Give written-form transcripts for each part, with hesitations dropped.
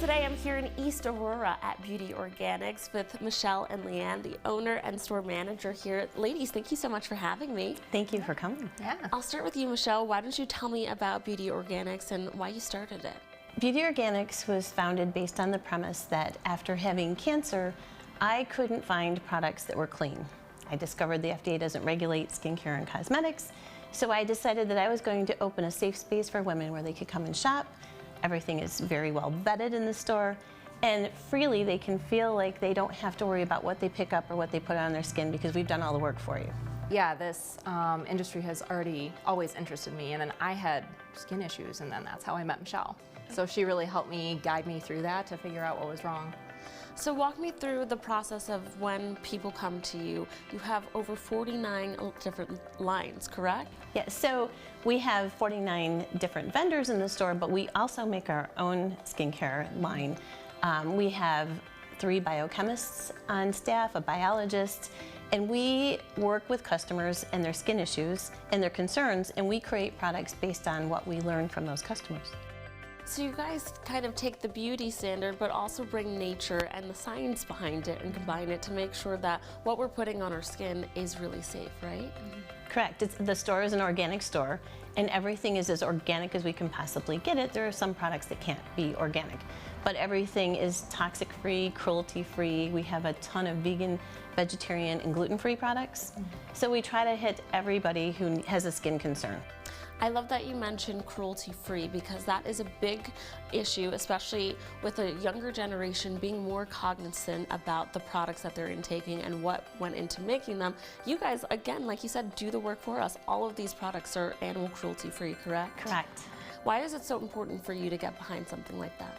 Today I'm here in East Aurora at Beauty Organics with Michelle and Leanne, the owner and store manager here. Ladies, thank you so much for having me. Thank you for coming. Yeah. I'll start with you, Michelle. Why don't you tell me about Beauty Organics and why you started it? Beauty Organics was founded based on the premise that after having cancer, I couldn't find products that were clean. I discovered the FDA doesn't regulate skincare and cosmetics, so I decided that I was going to open a safe space for women where they could come and shop. Everything is very well vetted in the store, and freely they can feel like they don't have to worry about what they pick up or what they put on their skin because we've done all the work for you. Yeah, this industry has always interested me, and then I had skin issues, and then that's how I met Michelle. So she really helped me, guide me through that to figure out what was wrong. So walk me through the process of when people come to you. You have over 49 different lines, correct? Yeah, so we have 49 different vendors in the store, but we also make our own skincare line. We have 3 biochemists on staff, a biologist, and we work with customers and their skin issues and their concerns, and we create products based on what we learn from those customers. So you guys kind of take the beauty standard, but also bring nature and the science behind it and combine it to make sure that what we're putting on our skin is really safe, right? Correct. The store is an organic store, and everything is as organic as we can possibly get it. There are some products that can't be organic, but everything is toxic-free, cruelty-free. We have a ton of vegan, vegetarian, and gluten-free products. So we try to hit everybody who has a skin concern. I love that you mentioned cruelty-free because that is a big issue, especially with a younger generation being more cognizant about the products that they're intaking and what went into making them. You guys, again, like you said, do the work for us. All of these products are animal cruelty-free, correct? Correct. Why is it so important for you to get behind something like that?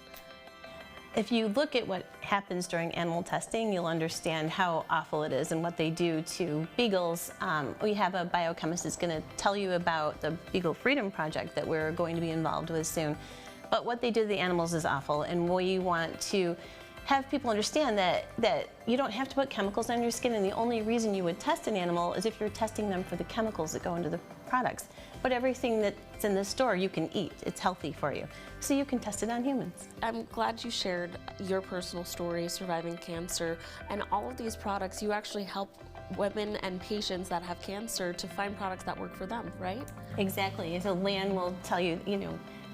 If you look at what happens during animal testing, you'll understand how awful it is and what they do to beagles. We have a biochemist that's going to tell you about the Beagle Freedom Project that we're going to be involved with soon. But what they do to the animals is awful, and we want to have people understand that you don't have to put chemicals on your skin, and the only reason you would test an animal is if you're testing them for the chemicals that go into the products. But everything that's in the store you can eat. It's healthy for you. So you can test it on humans. I'm glad you shared your personal story surviving cancer, and all of these products, you actually help women and patients that have cancer to find products that work for them, right? Exactly. So Leanne will tell you,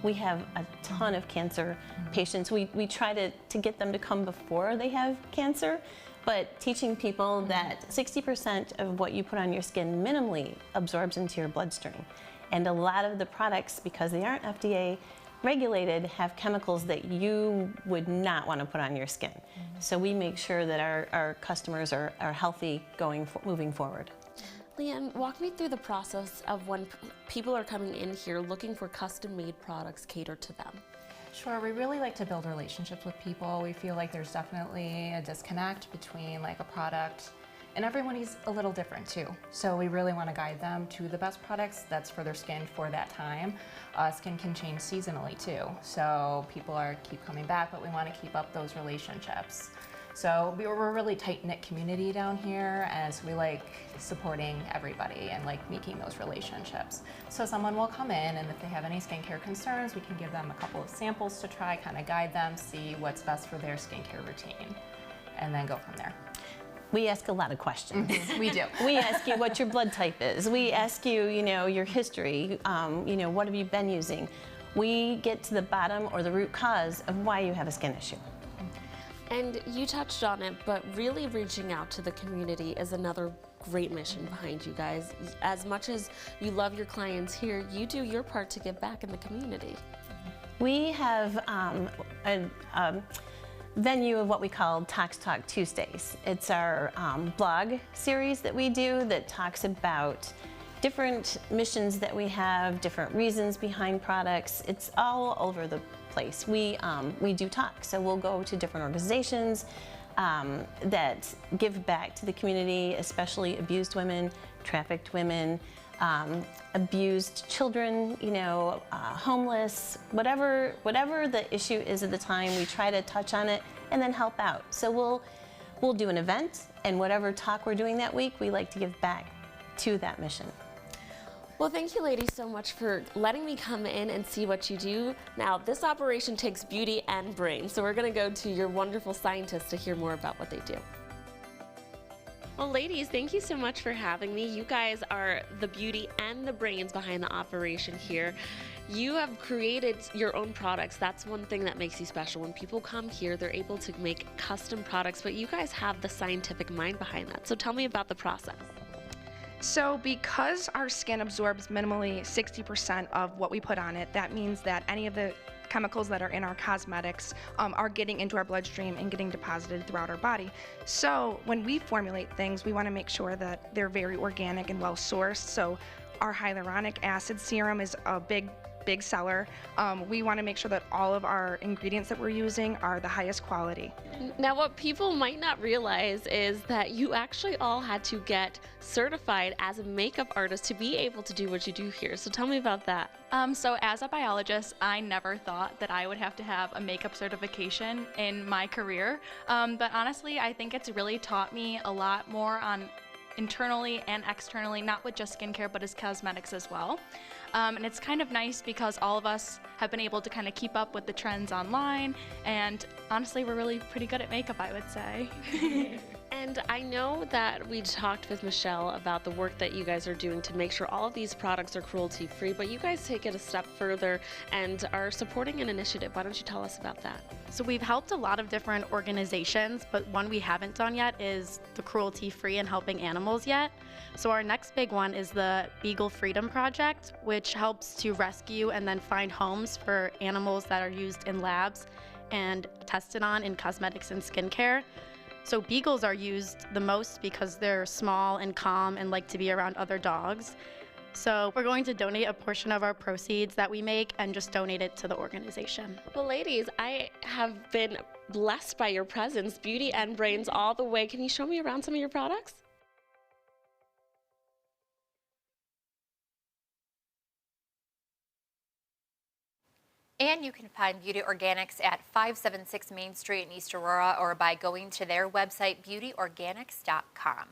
we have a ton of cancer patients. We try to get them to come before they have cancer, but teaching people that 60% of what you put on your skin minimally absorbs into your bloodstream. And a lot of the products, because they aren't FDA regulated, have chemicals that you would not want to put on your skin. So we make sure that our customers are healthy moving forward. Leanne, walk me through the process of when people are coming in here looking for custom-made products catered to them. Sure, we really like to build relationships with people. We feel like there's definitely a disconnect between like a product, and everyone is a little different too. So we really want to guide them to the best products that's for their skin for that time. Skin can change seasonally too. So people keep coming back, but we want to keep up those relationships. So we're a really tight-knit community down here, and so we like supporting everybody and like making those relationships. So someone will come in, and if they have any skincare concerns, we can give them a couple of samples to try, kind of guide them, see what's best for their skincare routine, and then go from there. We ask a lot of questions. We do. We ask you what your blood type is. We ask you, your history. What have you been using? We get to the bottom or the root cause of why you have a skin issue. And you touched on it, but really reaching out to the community is another great mission behind you guys. As much as you love your clients here, you do your part to give back in the community. We have a venue of what we call Tox Talk Tuesdays. It's our blog series that we do that talks about different missions that we have, different reasons behind products. It's all over the place. We do talk, so we'll go to different organizations that give back to the community, especially abused women, trafficked women, abused children, homeless, whatever the issue is at the time, we try to touch on it and then help out. So we'll do an event, and whatever talk we're doing that week, we like to give back to that mission. Well, thank you ladies so much for letting me come in and see what you do. Now, this operation takes beauty and brain, so we're gonna go to your wonderful scientists to hear more about what they do. Well, ladies, thank you so much for having me. You guys are the beauty and the brains behind the operation here. You have created your own products. That's one thing that makes you special. When people come here, they're able to make custom products, but you guys have the scientific mind behind that. So tell me about the process. So because our skin absorbs minimally 60% of what we put on it, that means that any of the chemicals that are in our cosmetics are getting into our bloodstream and getting deposited throughout our body. So when we formulate things, we want to make sure that they're very organic and well sourced. So our hyaluronic acid serum is a big seller. We want to make sure that all of our ingredients that we're using are the highest quality. Now, what people might not realize is that you actually all had to get certified as a makeup artist to be able to do what you do here. So tell me about that. So as a biologist, I never thought that I would have to have a makeup certification in my career. But honestly, I think it's really taught me a lot more on internally and externally, not with just skincare, but as cosmetics as well. And it's kind of nice because all of us have been able to kind of keep up with the trends online, and honestly, we're really pretty good at makeup, I would say. And I know that we talked with Michelle about the work that you guys are doing to make sure all of these products are cruelty-free, but you guys take it a step further and are supporting an initiative. Why don't you tell us about that? So we've helped a lot of different organizations, but one we haven't done yet is the cruelty-free and helping animals yet. So our next big one is the Beagle Freedom Project, which helps to rescue and then find homes for animals that are used in labs and tested on in cosmetics and skincare. So beagles are used the most because they're small and calm and like to be around other dogs. So we're going to donate a portion of our proceeds that we make and just donate it to the organization. Well, ladies, I have been blessed by your presence, beauty and brains all the way. Can you show me around some of your products? And you can find Beauty Organics at 576 Main Street in East Aurora or by going to their website, beautyorganics.com.